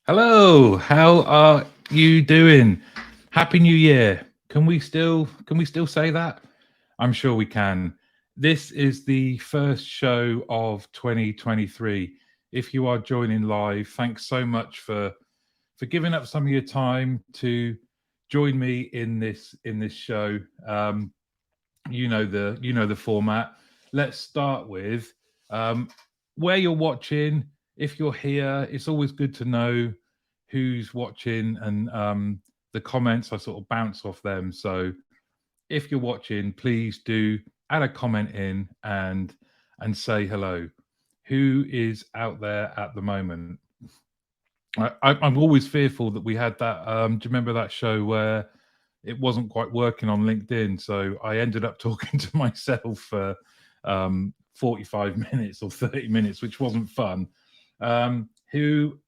Hello, how are you doing? Happy New Year. Can we still say that? I'm sure we can. This is the first show of 2023. If you are joining live, thanks so much for giving up some of your time to join me in this show. You know the format. Let's start with um, where you're watching. If you're here, it's always good to know who's watching, and the comments I sort of bounce off them. So if you're watching, please do add a comment in and say hello. Who is out there at the moment? I'm always fearful that we had that. Do you remember that show where it wasn't quite working on LinkedIn? So I ended up talking to myself for 45 minutes or 30 minutes, which wasn't fun. Who?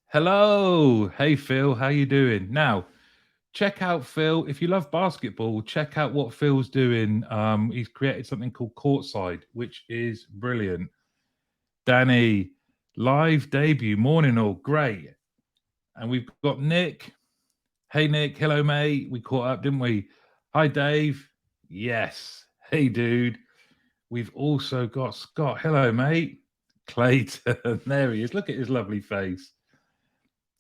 Hello, hey Phil, how you doing? Now, check out Phil. If you love basketball, check out what Phil's doing. He's created something called Courtside, which is brilliant. Danny, live debut, morning all, great. And we've got Nick. Hey, Nick. Hello, mate. We caught up, didn't we? Hi, Dave. Yes. Hey, dude. We've also got Scott. Hello, mate. Clayton. There he is. Look at his lovely face.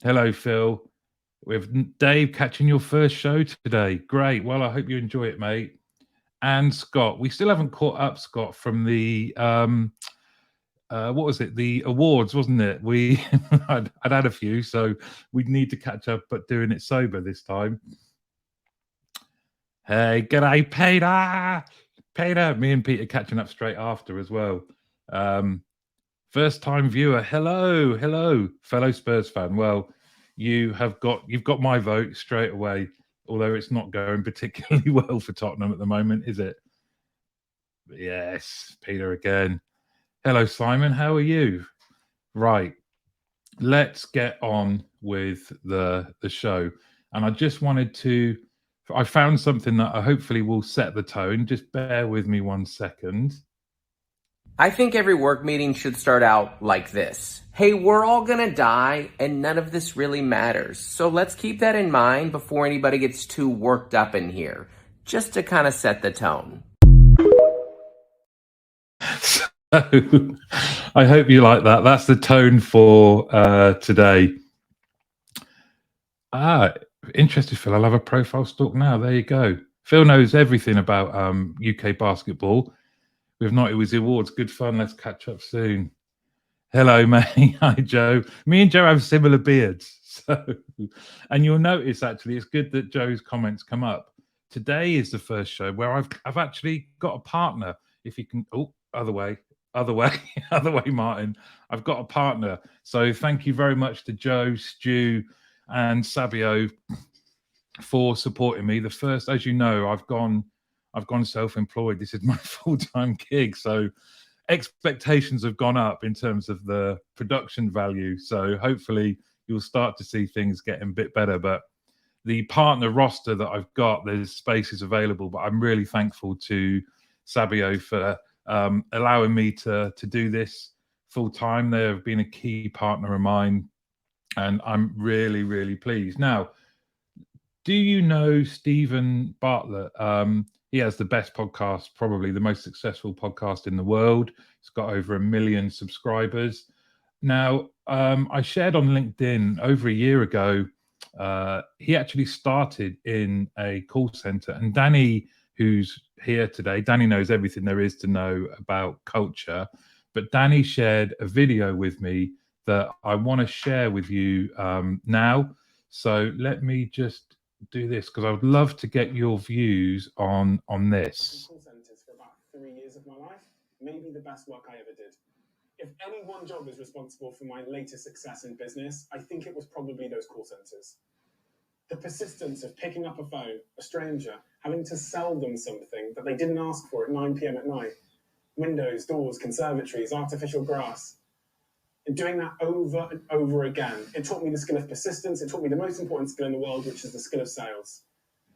Hello, Phil. We have Dave catching your first show today. Great. Well, I hope you enjoy it, mate. And Scott. We still haven't caught up, Scott, from the what was it? The awards, wasn't it? We I'd had a few, so we'd need to catch up, but doing it sober this time. Hey, g'day, Peter. Peter, me and Peter catching up straight after as well. Um, First time viewer, hello, fellow Spurs fan. Well, you've got my vote straight away. Although it's not going particularly well for Tottenham at the moment, is it? Yes, Peter again. Hello, Simon. How are you? Right, let's get on with the show. And I just wanted to. I found something that I hopefully will set the tone. Just bear with me 1 second. I think every work meeting should start out like this. Hey, we're all gonna die, and none of this really matters. So let's keep that in mind before anybody gets too worked up in here, just to kind of set the tone. So I hope you like that. That's the tone for today. Ah, interested, Phil. I'll have a profile stalk now. There you go. Phil knows everything about UK basketball. We've not, it was the awards. Good fun. Let's catch up soon. Hello, mate. Hi, Joe. Me and Joe have similar beards. So, and you'll notice actually, it's good that Joe's comments come up. Today is the first show where I've actually got a partner. If you can, oh, other way, other way, Martin. I've got a partner. So thank you very much to Joe, Stu, and Sabio for supporting me. The first, as you know, I've gone self-employed. This is my full-time gig. So expectations have gone up in terms of the production value. So hopefully you'll start to see things getting a bit better. But the partner roster that I've got, there's spaces available. But I'm really thankful to Sabio for allowing me to do this full time. They have been a key partner of mine, and I'm really, really pleased. Now, do you know Stephen Bartlett? He has the best podcast, probably the most successful podcast in the world. It's got over 1 million subscribers. Now, I shared on LinkedIn over a year ago. He actually started in a call center, and Danny, who's here today, Danny knows everything there is to know about culture. But Danny shared a video with me that I want to share with you now. So let me just do this because I would love to get your views on this. Call centers for about 3 years of my life, maybe the best work I ever did. If any one job is responsible for my latest success in business, I think it was probably those call centers. The persistence of picking up a phone, a stranger, having to sell them something that they didn't ask for at 9 p.m. at night. Windows, doors, conservatories, artificial grass. And doing that over and over again, it taught me the skill of persistence. It taught me the most important skill in the world, which is the skill of sales.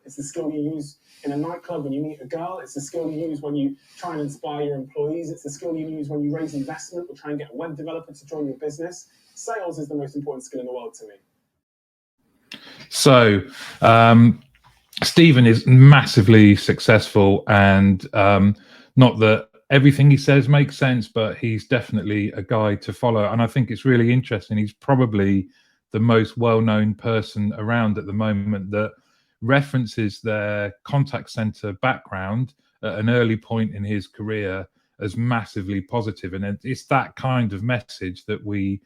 It's the skill you use in a nightclub when you meet a girl. It's the skill you use when you try and inspire your employees. It's the skill you use when you raise investment or try and get a web developer to join your business. Sales is the most important skill in the world to me. So, Stephen is massively successful, and not that everything he says makes sense, but he's definitely a guy to follow. And I think it's really interesting. He's probably the most well-known person around at the moment that references their contact center background at an early point in his career as massively positive. And it's that kind of message that we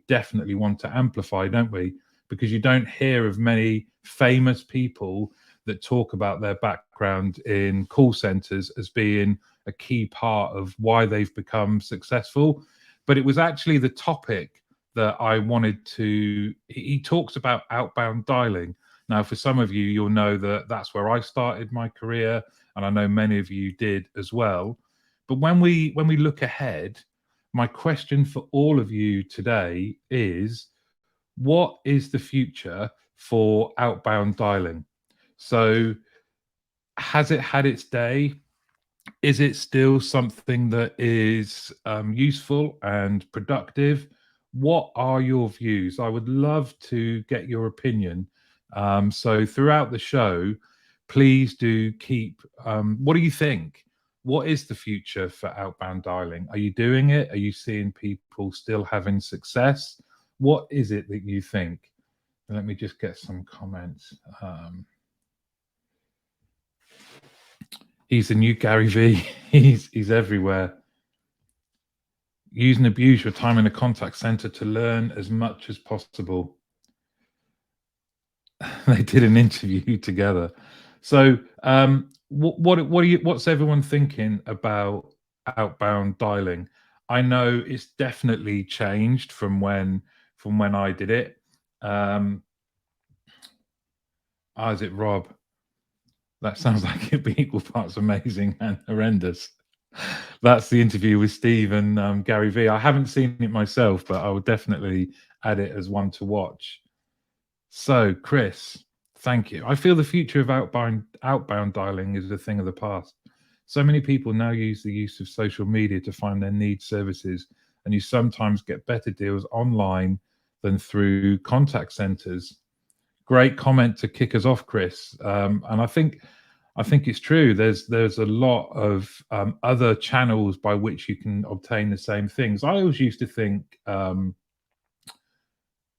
definitely want to amplify, don't we? Because you don't hear of many famous people that talk about their background in call centers as being a key part of why they've become successful. But it was actually the topic that I wanted to. He talks about outbound dialing. Now, for some of you, you'll know that that's where I started my career, and I know many of you did as well. But when we look ahead, my question for all of you today is, what is the future for outbound dialing? So, has it had its day? Is it still something that is useful and productive? What are your views? I would love to get your opinion. So throughout the show, please do keep. What do you think? What is the future for outbound dialing? Are you doing it? Are you seeing people still having success? What is it that you think? Let me just get some comments. He's the new Gary V. He's everywhere. Use and abuse your time in a contact center to learn as much as possible. They did an interview together. So, what's everyone thinking about outbound dialing? I know it's definitely changed from when I did it. Is it Rob? That sounds like it'd be equal parts amazing and horrendous. That's the interview with Steve and Gary V. I haven't seen it myself, but I will definitely add it as one to watch. So, Chris, thank you. I feel the future of outbound dialing is a thing of the past. So many people now use the use of social media to find their needs services, and you sometimes get better deals online than through contact centers. Great comment to kick us off, Chris. And I think it's true. There's a lot of other channels by which you can obtain the same things. I always used to think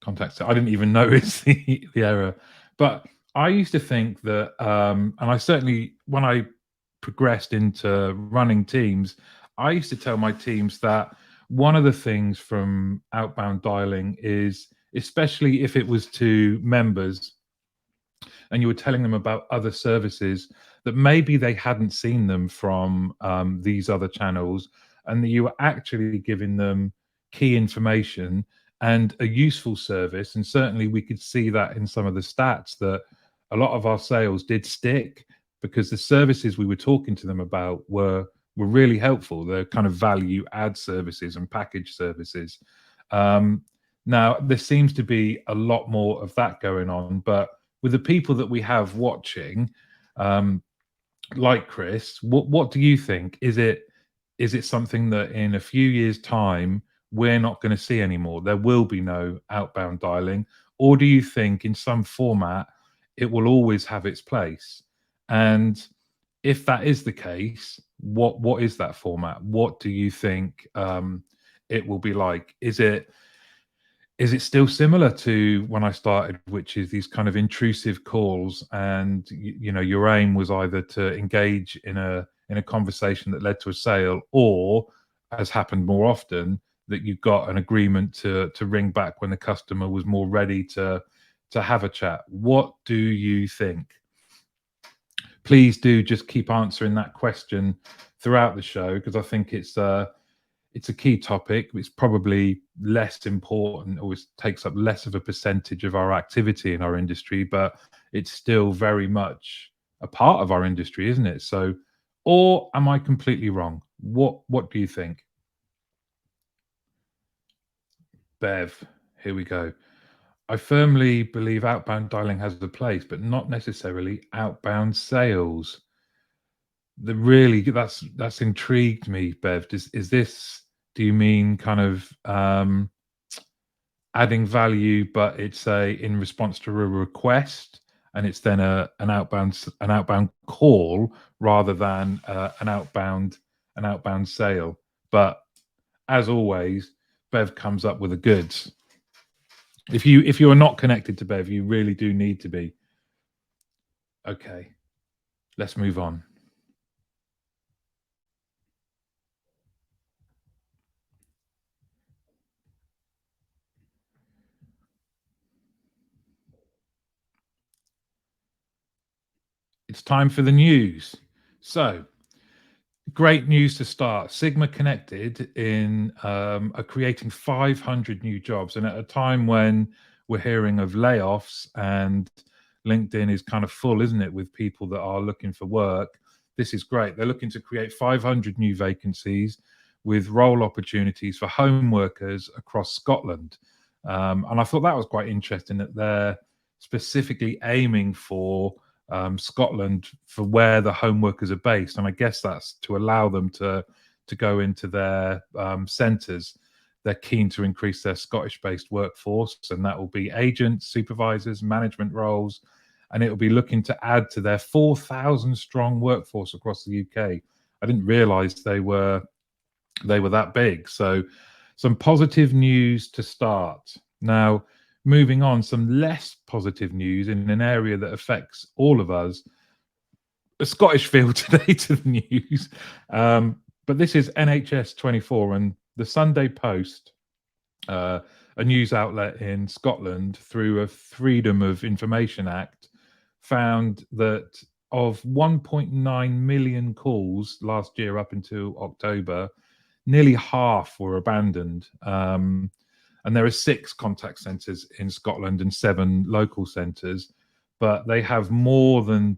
contact. I didn't even notice the error, but I used to think that, and I certainly, when I progressed into running teams, I used to tell my teams that one of the things from outbound dialing is, especially if it was to members and you were telling them about other services that maybe they hadn't seen them from these other channels, and that you were actually giving them key information and a useful service. And certainly we could see that in some of the stats that a lot of our sales did stick because the services we were talking to them about were really helpful. They're kind of value add services and package services. Now, there seems to be a lot more of that going on, but with the people that we have watching, like Chris, what do you think? Is it something that in a few years' time we're not going to see anymore? There will be no outbound dialing, or do you think in some format it will always have its place? And if that is the case, what is that format? What do you think it will be like? Is it still similar to when I started, which is these kind of intrusive calls, and your aim was either to engage in a conversation that led to a sale, or, as happened more often, that you got an agreement to ring back when the customer was more ready to have a chat? What do you think? Please do just keep answering that question throughout the show, because I think it's a key topic. It's probably less important, or takes up less of a percentage of our activity in our industry, but it's still very much a part of our industry, isn't it? So, or am I completely wrong? What do you think? Bev, here we go. I firmly believe outbound dialing has a place, but not necessarily outbound sales. That's intrigued me, Bev. Is this? Do you mean kind of adding value, but it's in response to a request, and it's then an outbound call rather than an outbound sale. But as always, Bev comes up with the goods. If you are not connected to Bev, you really do need to be. Okay, let's move on. It's time for the news. So, great news to start. Sigma Connected are creating 500 new jobs, and at a time when we're hearing of layoffs and LinkedIn is kind of full, isn't it, with people that are looking for work. This is great. They're looking to create 500 new vacancies with role opportunities for home workers across Scotland. And I thought that was quite interesting that they're specifically aiming for Scotland for where the home workers are based, and I guess that's to allow them to go into their centres. They're keen to increase their Scottish-based workforce, and that will be agents, supervisors, management roles, and it will be looking to add to their 4,000-strong workforce across the UK. I didn't realise they were that big. So, some positive news to start. Now, moving on, some less positive news in an area that affects all of us. A Scottish feel today to the news. But this is NHS 24 and the Sunday Post, a news outlet in Scotland, through a Freedom of Information Act, found that of 1.9 million calls last year up until October, nearly half were abandoned. And there are 6 contact centres in Scotland and 7 local centres, but they have more than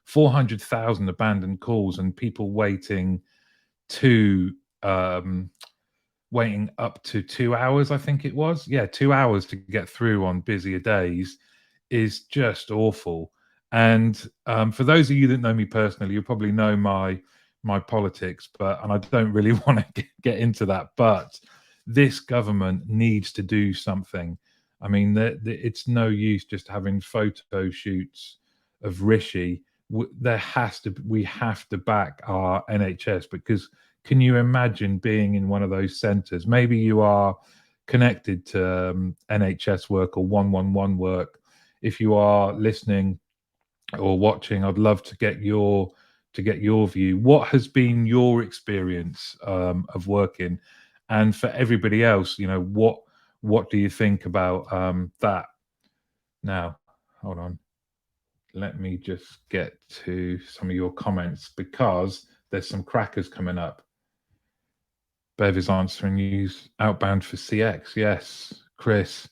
400,000 abandoned calls and people waiting up to 2 hours, I think it was. Yeah, 2 hours to get through on busier days is just awful. And for those of you that know me personally, you probably know my politics, and I don't really want to get into that, but this government needs to do something. I mean, it's no use just having photo shoots of Rishi. We have to back our NHS, because can you imagine being in one of those centres? Maybe you are connected to NHS work or 111 work. If you are listening or watching, I'd love to get your view. What has been your experience of working? And for everybody else, what do you think about that? Now, hold on. Let me just get to some of your comments, because there's some crackers coming up. Bev is answering news. Outbound for CX. Yes, Chris.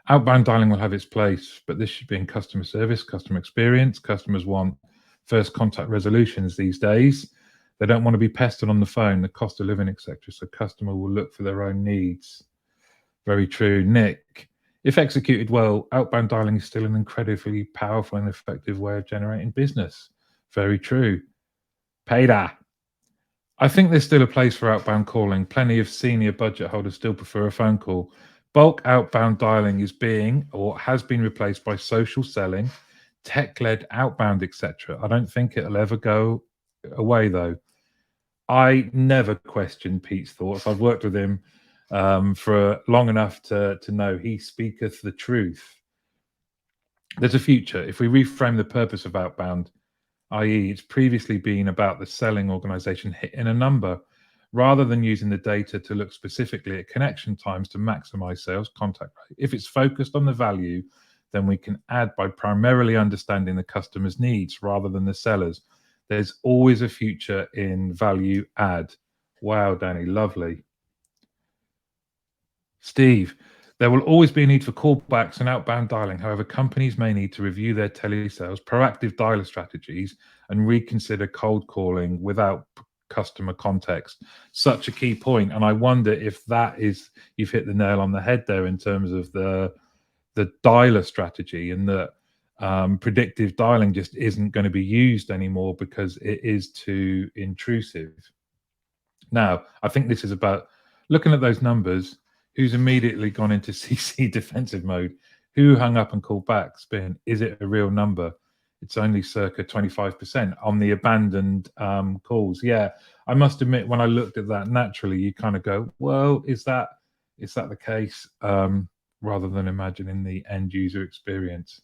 Outbound dialing will have its place, but this should be in customer service, customer experience. Customers want first contact resolutions these days. They don't want to be pestered on the phone, the cost of living, etc. So customer will look for their own needs. Very true. Nick, if executed well, outbound dialing is still an incredibly powerful and effective way of generating business. Very true. Peter, I think there's still a place for outbound calling. Plenty of senior budget holders still prefer a phone call. Bulk outbound dialing is being or has been replaced by social selling, tech-led outbound, etc. I don't think it'll ever go away, though. I never question Pete's thoughts. I've worked with him for long enough to know he speaketh the truth. There's a future. If we reframe the purpose of outbound, i.e. it's previously been about the selling organization hitting a number, rather than using the data to look specifically at connection times to maximize sales contact rate. If it's focused on the value, then we can add by primarily understanding the customer's needs rather than the sellers. There's always a future in value add. Wow, Danny, lovely. Steve, there will always be a need for callbacks and outbound dialing. However, companies may need to review their telesales, proactive dialer strategies, and reconsider cold calling without customer context. Such a key point. And I wonder if that is, you've hit the nail on the head there in terms of the dialer strategy, and that predictive dialing just isn't going to be used anymore because it is too intrusive. Now, I think this is about looking at those numbers. Who's immediately gone into CC defensive mode? Who hung up and called back? Spin. Is it a real number? It's only circa 25% on the abandoned calls. Yeah, I must admit, when I looked at that, naturally you kind of go, well, is that the case? Rather than imagining the end user experience.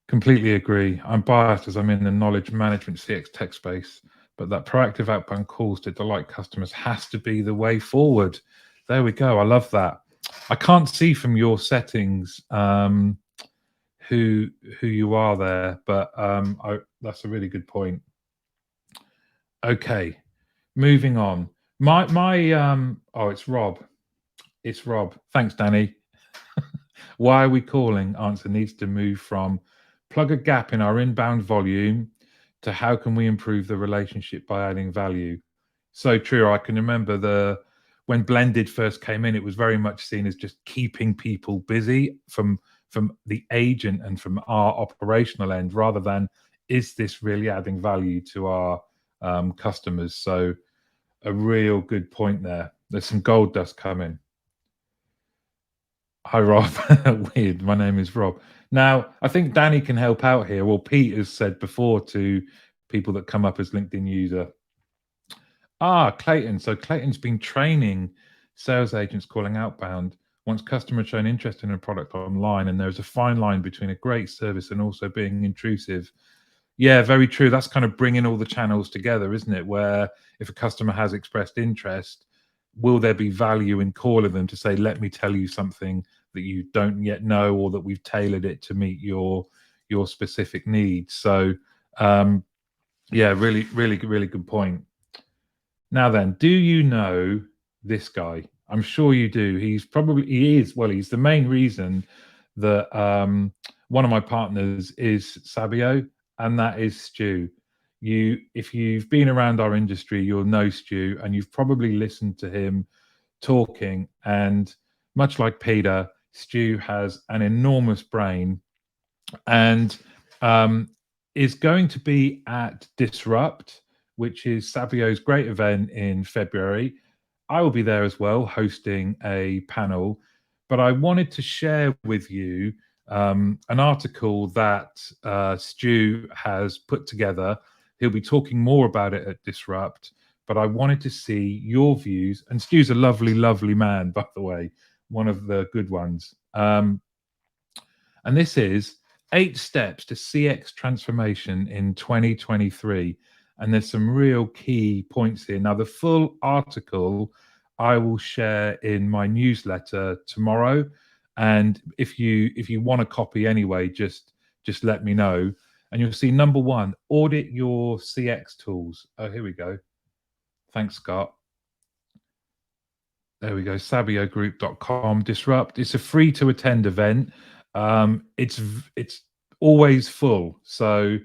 Completely agree. I'm biased as I'm in the knowledge management CX tech space, but that proactive outbound calls to delight customers has to be the way forward. There we go. I love that. I can't see from your settings who you are there, but that's a really good point. Okay, moving on. Oh, it's Rob. It's Rob. Thanks, Danny. Why are we calling? Answer needs to move from plug a gap in our inbound volume to how can we improve the relationship by adding value. So true. I can remember when Blended first came in, it was very much seen as just keeping people busy from the agent and from our operational end, rather than is this really adding value to our customers. So a real good point there. There's some gold dust coming. Hi, Rob. Weird. My name is Rob. Now, I think Danny can help out here. Well, Pete has said before to people that come up as LinkedIn user. Clayton. So Clayton's been training sales agents calling outbound once customers shown interest in a product online, and there's a fine line between a great service and also being intrusive. Yeah, very true. That's kind of bringing all the channels together, isn't it? Where if a customer has expressed interest, will there be value in calling them to say, let me tell you something that you don't yet know, or that we've tailored it to meet your specific needs. So yeah, really good point. Now then, do you know this guy? I'm sure you do. He's the main reason that one of my partners is Sabio, and that is Stu. If you've been around our industry, you'll know Stu, and you've probably listened to him talking. And much like Peter, Stu has an enormous brain, and is going to be at Disrupt, which is Sabio's great event in February. I will be there as well, hosting a panel. But I wanted to share with you an article that Stu has put together. He'll be talking more about it at Disrupt, but I wanted to see your views. And Stu's a lovely, lovely man, by the way, one of the good ones. And this is 8 steps to CX transformation in 2023. And there's some real key points here. Now, the full article I will share in my newsletter tomorrow. And if you want a copy anyway, just let me know. And you'll see, number 1, audit your CX tools. Oh, here we go. Thanks, Scott. There we go. SabioGroup.com. Disrupt. It's a free to attend event. It's always full. So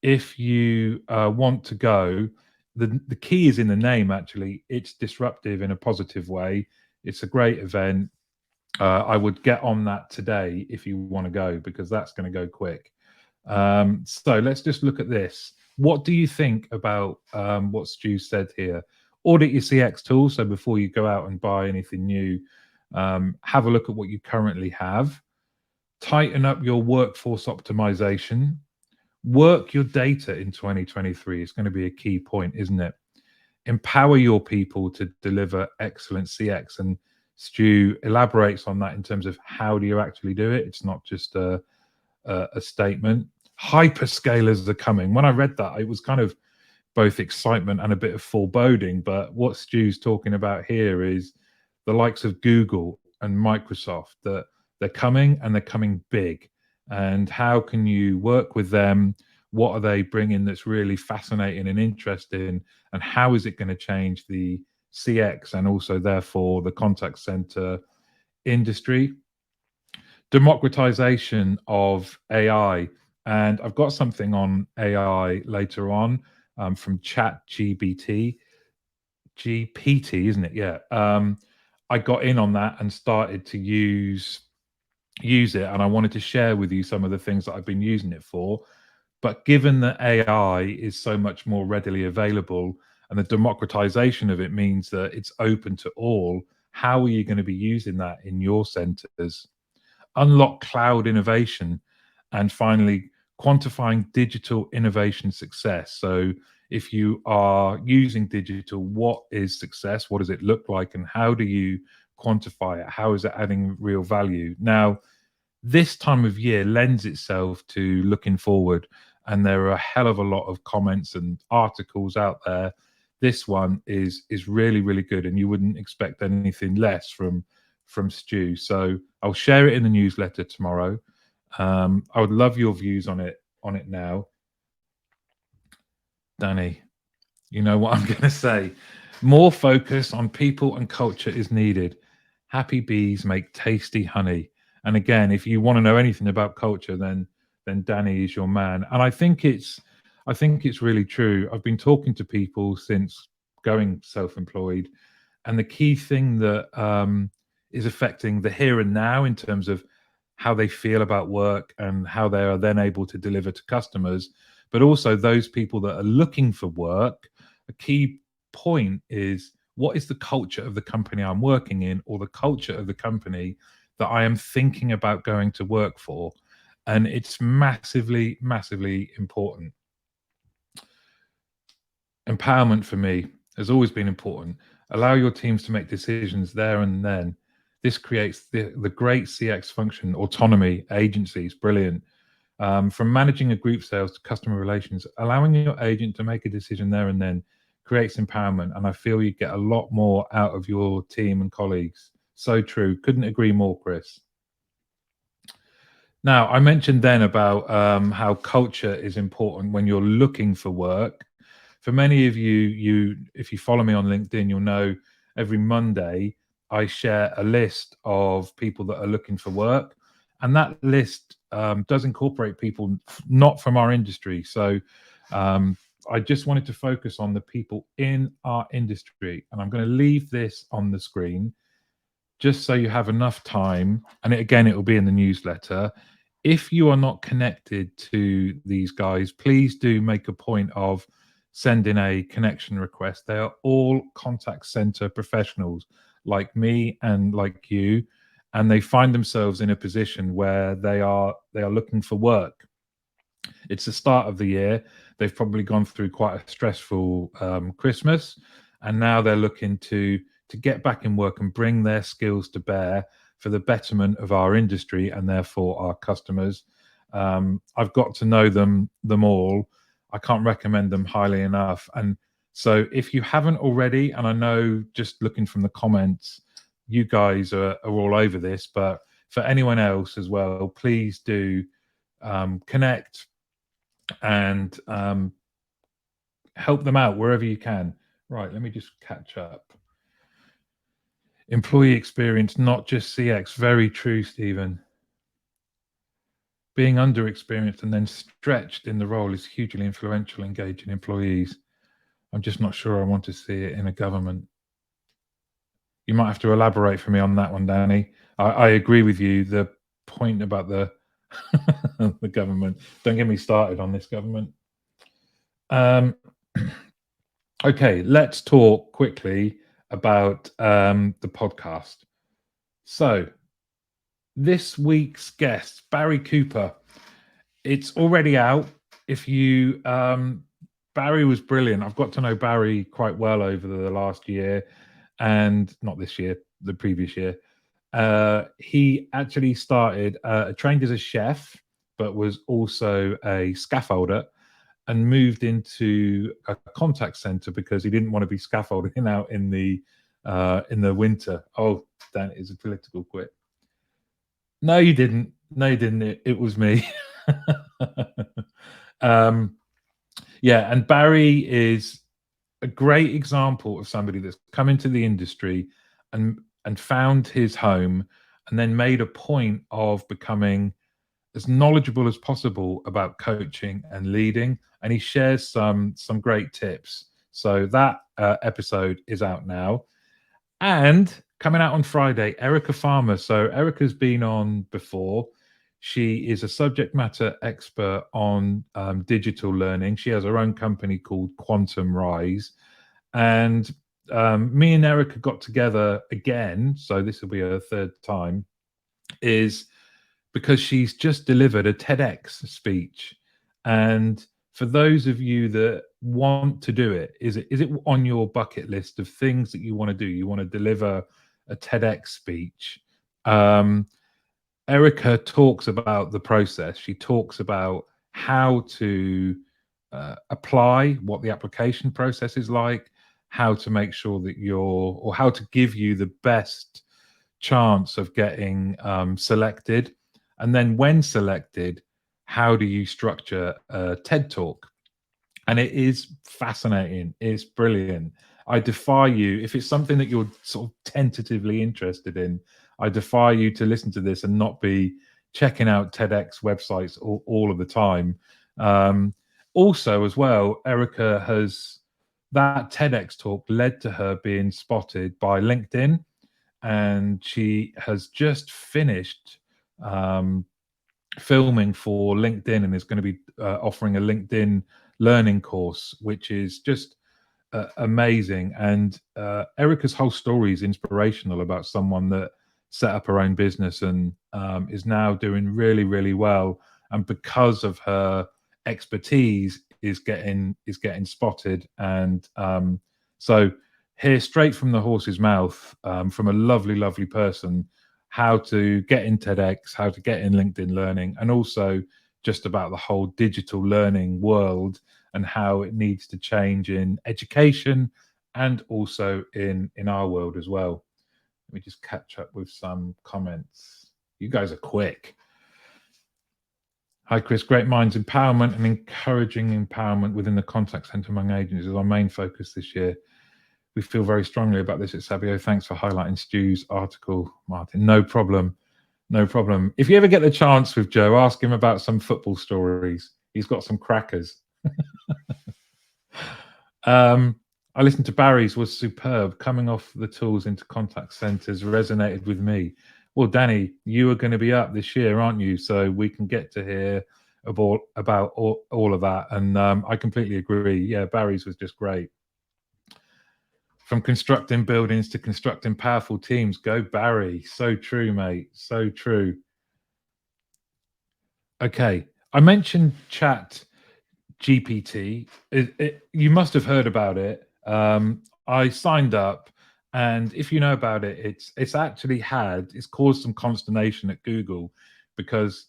if you want to go, the key is in the name, actually. It's disruptive in a positive way. It's a great event. I would get on that today if you want to go, because that's going to go quick. So let's just look at this. What do you think about what Stu said here? Audit your CX tools. So before you go out and buy anything new, have a look at what you currently have. Tighten up your workforce optimization. Work your data in 2023. It's going to be a key point, isn't it? Empower your people to deliver excellent CX. And Stu elaborates on that in terms of how do you actually do it. It's not just a statement. Hyperscalers are coming. When I read that, it was kind of both excitement and a bit of foreboding. But what Stu's talking about here is the likes of Google and Microsoft, that they're coming, and they're coming big. And how can you work with them? What are they bringing that's really fascinating and interesting? And how is it going to change the CX and also therefore the contact center industry? Democratization of AI. And I've got something on AI later on from ChatGPT. GPT, isn't it? Yeah. I got in on that and started to use it, and I wanted to share with you some of the things that I've been using it for. But given that AI is so much more readily available, and the democratization of it means that it's open to all, How are you going to be using that in your centers? Unlock cloud innovation. And finally, quantifying digital innovation success. So if you are using digital, what is success? What does it look like? And how do you quantify it? How is it adding real value? Now, this time of year lends itself to looking forward, and there are a hell of a lot of comments and articles out there. This one is really, really good, and you wouldn't expect anything less from Stu. So I'll share it in the newsletter tomorrow. I would love your views on it now. Danny, you know what I'm going to say. More focus on people and culture is needed. Happy bees make tasty honey. And again, if you want to know anything about culture, then Danny is your man. And I think it's really true. I've been talking to people since going self-employed, and the key thing that is affecting the here and now in terms of how they feel about work and how they are then able to deliver to customers, but also those people that are looking for work. A key point is, what is the culture of the company I'm working in, or the culture of the company that I am thinking about going to work for? And it's massively, massively important. Empowerment for me has always been important. Allow your teams to make decisions there and then. This creates the great CX function. Autonomy, agencies, brilliant. From managing a group sales to customer relations, allowing your agent to make a decision there and then creates empowerment. And I feel you get a lot more out of your team and colleagues. So true. Couldn't agree more, Chris. Now, I mentioned then about how culture is important when you're looking for work. For many of you, if you follow me on LinkedIn, you'll know every Monday I share a list of people that are looking for work. And that list does incorporate people not from our industry. So I just wanted to focus on the people in our industry. And I'm going to leave this on the screen just so you have enough time. And again, it will be in the newsletter. If you are not connected to these guys, please do make a point of sending a connection request. They are all contact center professionals like me and like you, and they find themselves in a position where they are looking for work. It's the start of the year. They've probably gone through quite a stressful Christmas, and now they're looking to get back in work and bring their skills to bear for the betterment of our industry and therefore our customers. I've got to know them all. I can't recommend them highly enough. And so if you haven't already, and I know just looking from the comments, you guys are all over this, but for anyone else as well, please do connect and help them out wherever you can. Right, let me just catch up. Employee experience, not just CX. Very true, Stephen. Being under-experienced and then stretched in the role is hugely influential, engaging employees. I'm just not sure I want to see it in a government. You might have to elaborate for me on that one, Danny. I agree with you. The point about the the government. Don't get me started on this government. Okay, let's talk quickly about the podcast. So this week's guest, Barry Cooper. It's already out. If you Barry was brilliant. I've got to know Barry quite well over the last year, and not this year, the previous year. He actually started trained as a chef, but was also a scaffolder, and moved into a contact center because he didn't want to be scaffolding out in the winter. Oh, that is a political quit. No, you didn't. No, you didn't. It was me. Yeah, and Barry is a great example of somebody that's come into the industry and found his home, and then made a point of becoming as knowledgeable as possible about coaching and leading. And he shares some great tips. So that episode is out now. And coming out on Friday, Erica Farmer. So Erica's been on before. She is a subject matter expert on digital learning. She has her own company called Quantum Rise. And me and Erica got together again, so this will be her third time, is because she's just delivered a TEDx speech. And for those of you that want to do it, is it on your bucket list of things that you want to do? You want to deliver a TEDx speech. Erica talks about the process. She talks about how to apply, what the application process is like, how to make sure that or how to give you the best chance of getting selected. And then when selected, how do you structure a TED Talk? And it is fascinating. It's brilliant. I defy you, if it's something that you're sort of tentatively interested in, I defy you to listen to this and not be checking out TEDx websites all of the time. Also, as well, Erica has, that TEDx talk led to her being spotted by LinkedIn, and she has just finished filming for LinkedIn and is going to be offering a LinkedIn learning course, which is just amazing. And Erica's whole story is inspirational about someone that set up her own business and is now doing really, really well. And because of her expertise, is getting spotted. And so hear straight from the horse's mouth, from a lovely, lovely person, how to get in TEDx, how to get in LinkedIn Learning, and also just about the whole digital learning world and how it needs to change in education and also in our world as well. Let me just catch up with some comments. You guys are quick. Hi, Chris. Great minds empowerment and encouraging empowerment within the contact center among agents is our main focus this year. We feel very strongly about this at Sabio. Thanks for highlighting Stu's article, Martin. No problem. No problem. If you ever get the chance with Joe, ask him about some football stories. He's got some crackers. I listened to Barry's, was superb. Coming off the tools into contact centers resonated with me. Well, Danny, you are going to be up this year, aren't you? So we can get to hear about all of that. And I completely agree. Yeah, Barry's was just great. From constructing buildings to constructing powerful teams. Go Barry. So true, mate. So true. Okay. I mentioned Chat GPT. You must have heard about it. I signed up, and if you know about it, it's caused some consternation at Google, because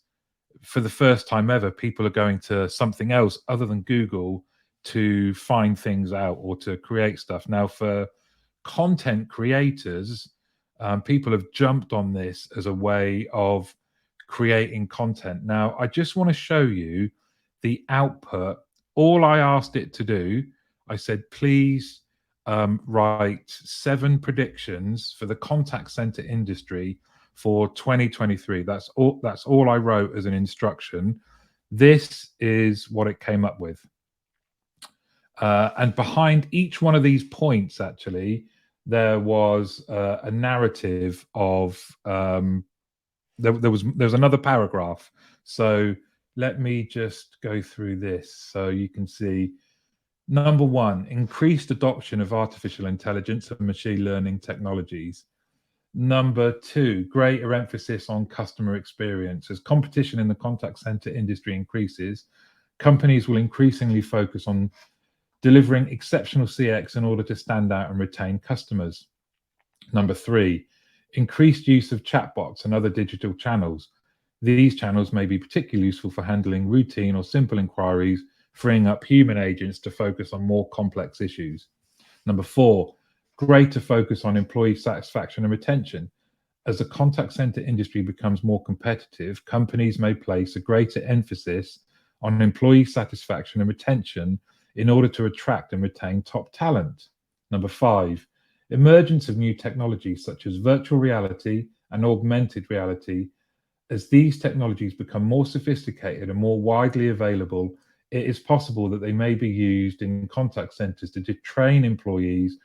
for the first time ever, people are going to something else other than Google to find things out or to create stuff. Now, for content creators, people have jumped on this as a way of creating content. Now, I just want to show you the output. All I asked it to do, I said, please write 7 predictions for the contact center industry for 2023. That's all I wrote as an instruction. This is what it came up with. And behind each one of these points, actually, there was a narrative of there was another paragraph. So let me just go through this so you can see. Number 1, increased adoption of artificial intelligence and machine learning technologies. Number 2, greater emphasis on customer experience. As competition in the contact center industry increases, companies will increasingly focus on delivering exceptional CX in order to stand out and retain customers. Number 3, increased use of chatbots and other digital channels. These channels may be particularly useful for handling routine or simple inquiries, freeing up human agents to focus on more complex issues. Number 4, greater focus on employee satisfaction and retention. As the contact center industry becomes more competitive, companies may place a greater emphasis on employee satisfaction and retention in order to attract and retain top talent. Number 5, emergence of new technologies such as virtual reality and augmented reality. As these technologies become more sophisticated and more widely available, it is possible that they may be used in contact centers to train employees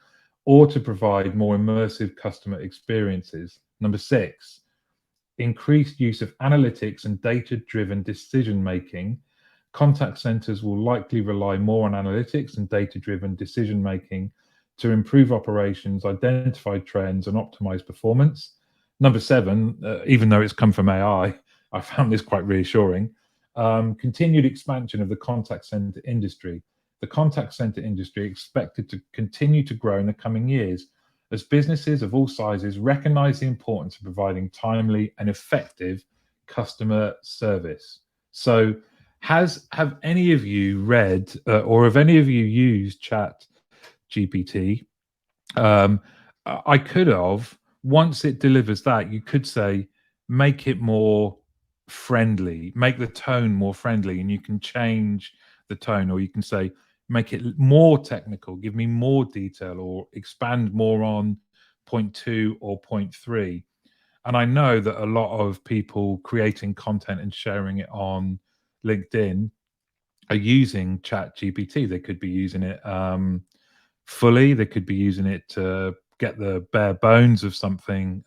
or to provide more immersive customer experiences. Number 6, increased use of analytics and data-driven decision-making. Contact centers will likely rely more on analytics and data-driven decision-making to improve operations, identify trends, and optimize performance. Number 7, even though it's come from AI, I found this quite reassuring. Continued expansion of the contact center industry. The contact center industry expected to continue to grow in the coming years as businesses of all sizes recognize the importance of providing timely and effective customer service. So, have any of you read or have any of you used Chat GPT? I could have, once it delivers that, you could say, make it more friendly, make the tone more friendly, and you can change the tone, or you can say, make it more technical, give me more detail, or expand more on point 2 or point 3. And I know that a lot of people creating content and sharing it on LinkedIn are using Chat GPT. They could be using it fully. They could be using it to get the bare bones of something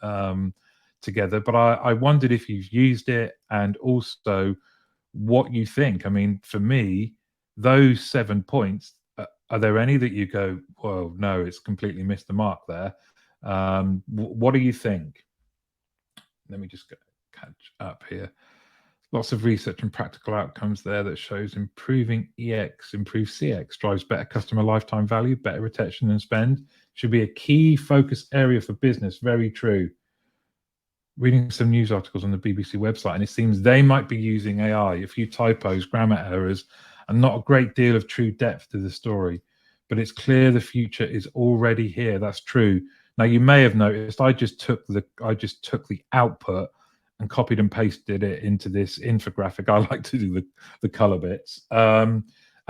together. But I wondered if you've used it and also what you think. I mean, for me, those 7 points, are there any that you go, well, no, it's completely missed the mark there? What do you think? Let me just catch up here. Lots of research and practical outcomes there that shows improving EX, improves CX, drives better customer lifetime value, better retention and spend. Should be a key focus area for business. Very true. Reading some news articles on the BBC website, and it seems they might be using AI, a few typos, grammar errors, and not a great deal of true depth to the story. But it's clear the future is already here. That's true. Now, you may have noticed I just took the output and copied and pasted it into this infographic. I like to do the color bits, and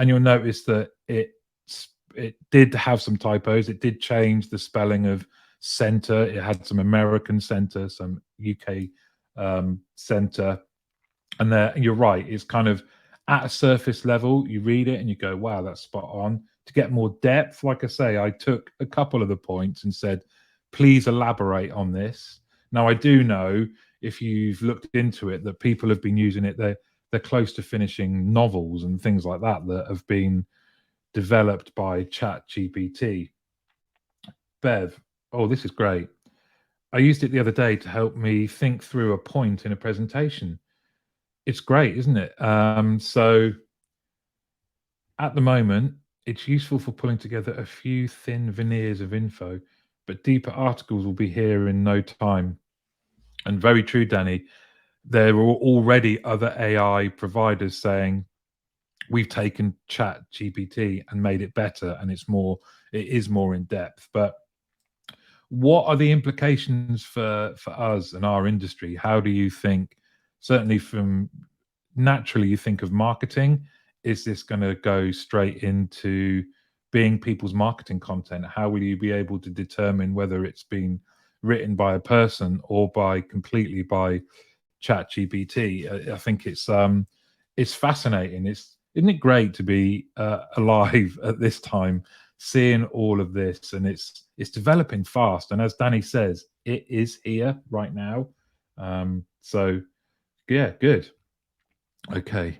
you'll notice that it did have some typos. It did change the spelling of center. It had some American center, some UK center, and there, you're right, it's kind of at a surface level. You read it and you go, wow, that's spot on. To get more depth, like I say, I took a couple of the points and said, please elaborate on this. Now, I do know, if you've looked into it, that people have been using it. They're close to finishing novels and things like that that have been developed by Chat GPT. Bev, oh, this is great. I used it the other day to help me think through a point in a presentation. It's great, isn't it? So at the moment, it's useful for pulling together a few thin veneers of info, but deeper articles will be here in no time. And very true, Danny. There are already other AI providers saying, we've taken Chat GPT and made it better, and it is more in depth. But what are the implications for us and our industry? How do you think, certainly from naturally you think of marketing, is this going to go straight into being people's marketing content? How will you be able to determine whether it's been written by a person or completely by Chat GPT? I think it's fascinating. Isn't it great to be alive at this time, seeing all of this, and it's developing fast. And as Danny says, it is here right now. So yeah, good. Okay.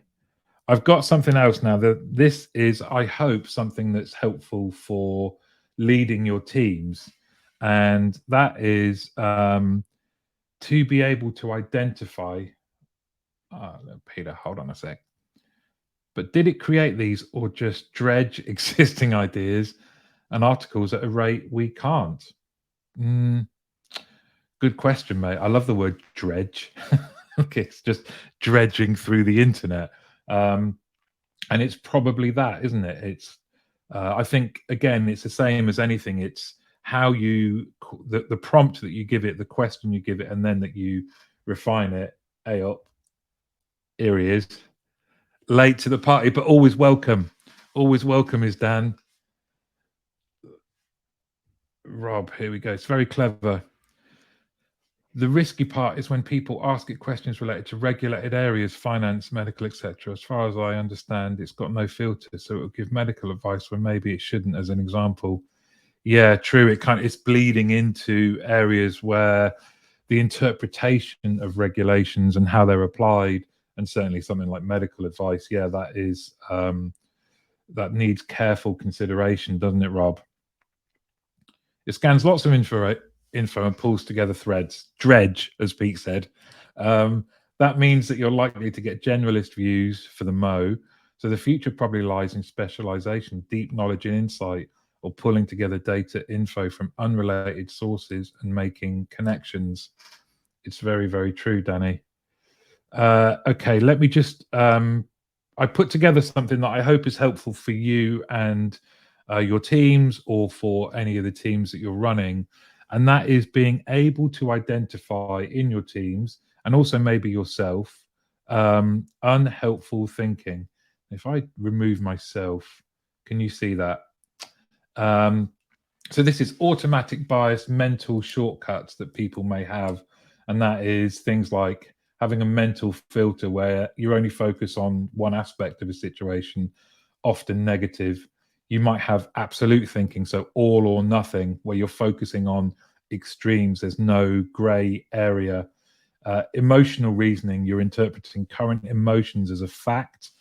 I've got something else now. This is, I hope, something that's helpful for leading your teams. And that is to be able to identify, Peter, hold on a sec. But did it create these or just dredge existing ideas and articles at a rate we can't? Good question, mate. I love the word dredge. Okay, it's just dredging through the internet. And it's probably that, isn't it? It's I think, again, it's the same as anything. It's how the prompt that you give it, the question you give it, and then that you refine it. Hey up, here he is, late to the party, but always welcome. Always welcome is Dan. Rob, here we go. It's very clever. The risky part is when people ask it questions related to regulated areas, finance, medical, etc. As far as I understand, it's got no filter, so it will give medical advice when maybe it shouldn't, as an example. Yeah, true. It's bleeding into areas where the interpretation of regulations and how they're applied, and certainly something like medical advice, yeah, that is that needs careful consideration, doesn't it, Rob? It scans lots of info and pulls together threads. Dredge, as Pete said. That means that you're likely to get generalist views for the Mo. So the future probably lies in specialization, deep knowledge and insight, or pulling together data info from unrelated sources and making connections. It's very, very true, Danny. Okay, let me just I put together something that I hope is helpful for you and your teams, or for any of the teams that you're running, and that is being able to identify in your teams, and also maybe yourself, unhelpful thinking. If I remove myself, can you see that? So this is automatic bias mental shortcuts that people may have, and that is things like having a mental filter where you only focus on one aspect of a situation, often negative. You might have absolute thinking, so all or nothing, where you're focusing on extremes. There's no gray area. Emotional reasoning, you're interpreting current emotions as a fact.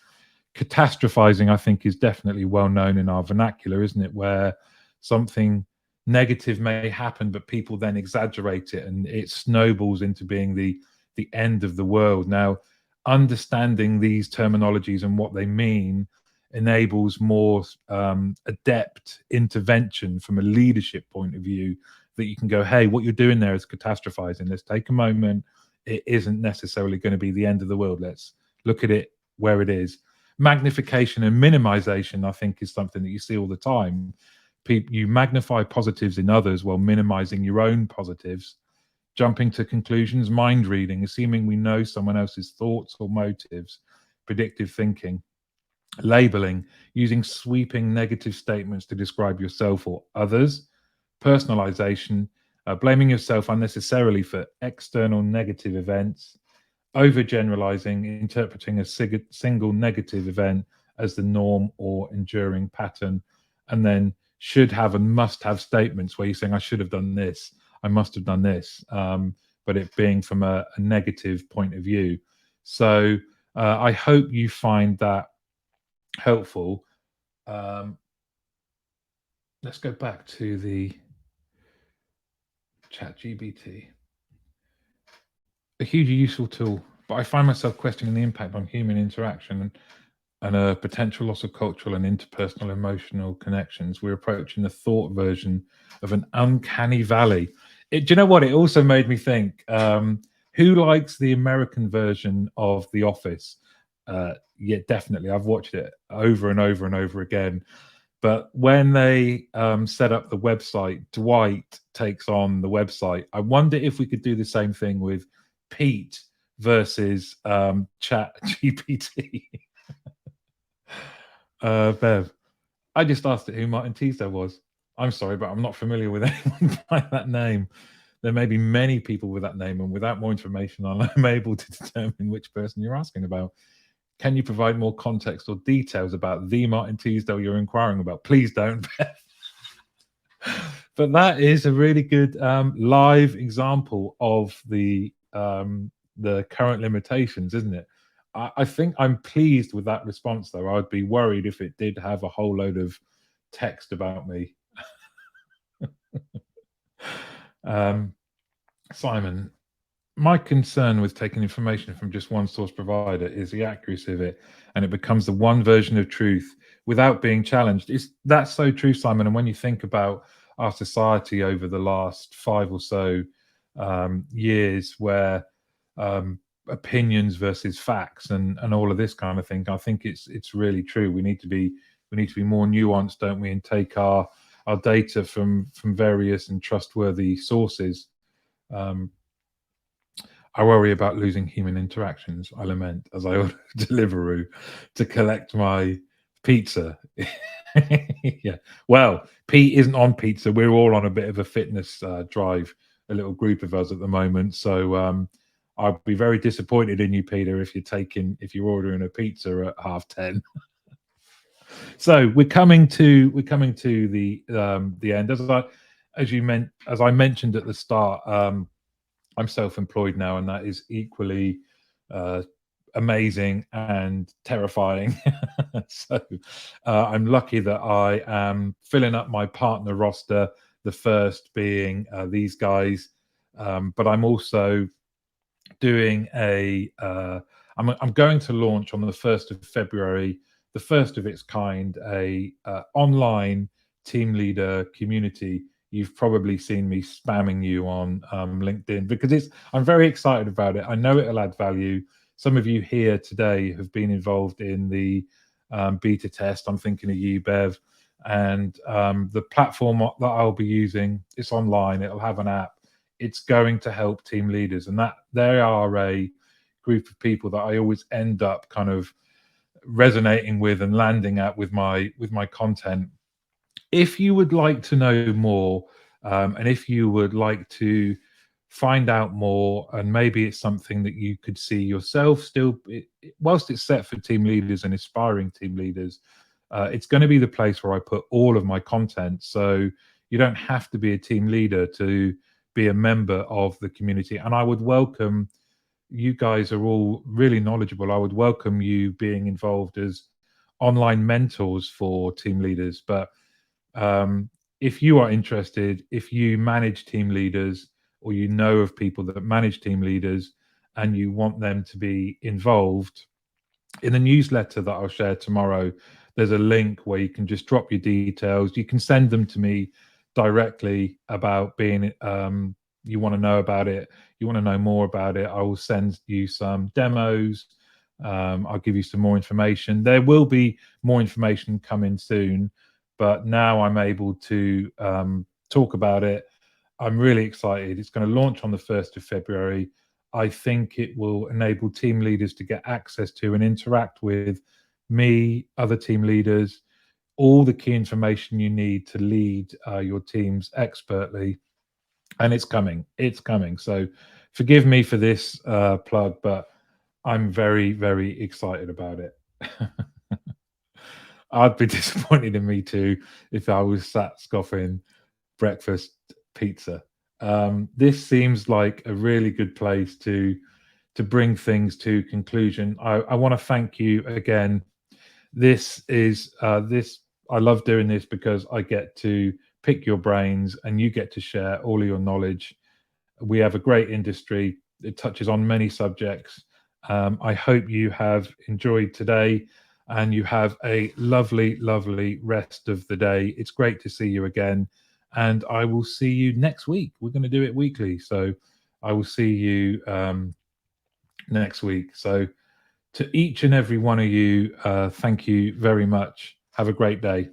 Catastrophizing, I think, is definitely well known in our vernacular, isn't it? Where something negative may happen, but people then exaggerate it, and it snowballs into being the end of the world. Now, understanding these terminologies and what they mean enables more adept intervention from a leadership point of view, that you can go, hey, what you're doing there is catastrophizing. Let's take a moment. It isn't necessarily going to be the end of the world. Let's look at it where it is. Magnification and minimization, I think, is something that you see all the time. You magnify positives in others while minimizing your own positives. Jumping to conclusions, mind reading, assuming we know someone else's thoughts or motives. Predictive thinking. Labeling, using sweeping negative statements to describe yourself or others. Personalization, blaming yourself unnecessarily for external negative events. Overgeneralizing, interpreting a single negative event as the norm or enduring pattern. And then should have and must have statements where you're saying, I should have done this, I must have done this, but it being from a negative point of view. So I hope you find that helpful. Let's go back to the ChatGPT. A hugely useful tool, but I find myself questioning the impact on human interaction and a potential loss of cultural and interpersonal emotional connections. We're approaching the thought version of an uncanny valley. Do you know what? It also made me think, who likes the American version of The Office? Yeah, definitely. I've watched it over and over and over again. But when they set up the website, Dwight takes on the website. I wonder if we could do the same thing with Pete versus Chat GPT. Bev, I just asked it who Martin Teasdale was. I'm sorry, but I'm not familiar with anyone by that name. There may be many people with that name, and without more information, I'm able to determine which person you're asking about. Can you provide more context or details about the Martin Teasdale you're inquiring about? Please don't, Bev. But that is a really good live example of the current limitations, isn't it? I think I'm pleased with that response, though. I'd be worried if it did have a whole load of text about me. Simon, my concern with taking information from just one source provider is the accuracy of it, and it becomes the one version of truth without being challenged. That's so true, Simon. And when you think about our society over the last 5 or so years, where opinions versus facts and all of this kind of thing, I think it's really true. We need to be more nuanced, don't we, and take our data from various and trustworthy sources. I worry about losing human interactions. I lament as I order Deliveroo to collect my pizza. Yeah. Well, Pete isn't on pizza. We're all on a bit of a fitness drive, a little group of us at the moment. So I'll be very disappointed in you, Peter, if you're ordering a pizza at 10:30. So we're coming to the end. As I mentioned at the start, I'm self-employed now, and that is equally amazing and terrifying. So I'm lucky that I am filling up my partner roster The first being these guys, but I'm also doing I'm going to launch on the 1st of February, the first of its kind, a online team leader community. You've probably seen me spamming you on LinkedIn because I'm very excited about it. I know it'll add value. Some of you here today have been involved in the beta test. I'm thinking of you, Bev, and the platform that I'll be using, it's online. It'll have an app. It's going to help team leaders, and that they are a group of people that I always end up kind of resonating with and landing at with my content. If you would like to know more, and if you would like to find out more, and maybe it's something that you could see yourself still, whilst it's set for team leaders and aspiring team leaders, it's going to be the place where I put all of my content. So you don't have to be a team leader to be a member of the community. And I would welcome, you guys are all really knowledgeable, I would welcome you being involved as online mentors for team leaders. But if you are interested, if you manage team leaders or you know of people that manage team leaders and you want them to be involved, in the newsletter that I'll share tomorrow, there's a link where you can just drop your details. You can send them to me directly about being, you want to know about it, you want to know more about it. I will send you some demos. I'll give you some more information. There will be more information coming soon, but now I'm able to talk about it. I'm really excited. It's going to launch on the 1st of February. I think it will enable team leaders to get access to and interact with me, other team leaders, all the key information you need to lead your teams expertly. And it's coming. It's coming. So forgive me for this plug, but I'm very, very excited about it. I'd be disappointed in me too if I was sat scoffing breakfast pizza. This seems like a really good place to bring things to conclusion. I want to thank you again. This is I love doing this because I get to pick your brains and you get to share all of your knowledge. We have a great industry. It touches on many subjects. I hope you have enjoyed today and you have a lovely, lovely rest of the day. It's great to see you again. And I will see you next week. We're going to do it weekly. So I will see you next week. So to each and every one of you, thank you very much. Have a great day.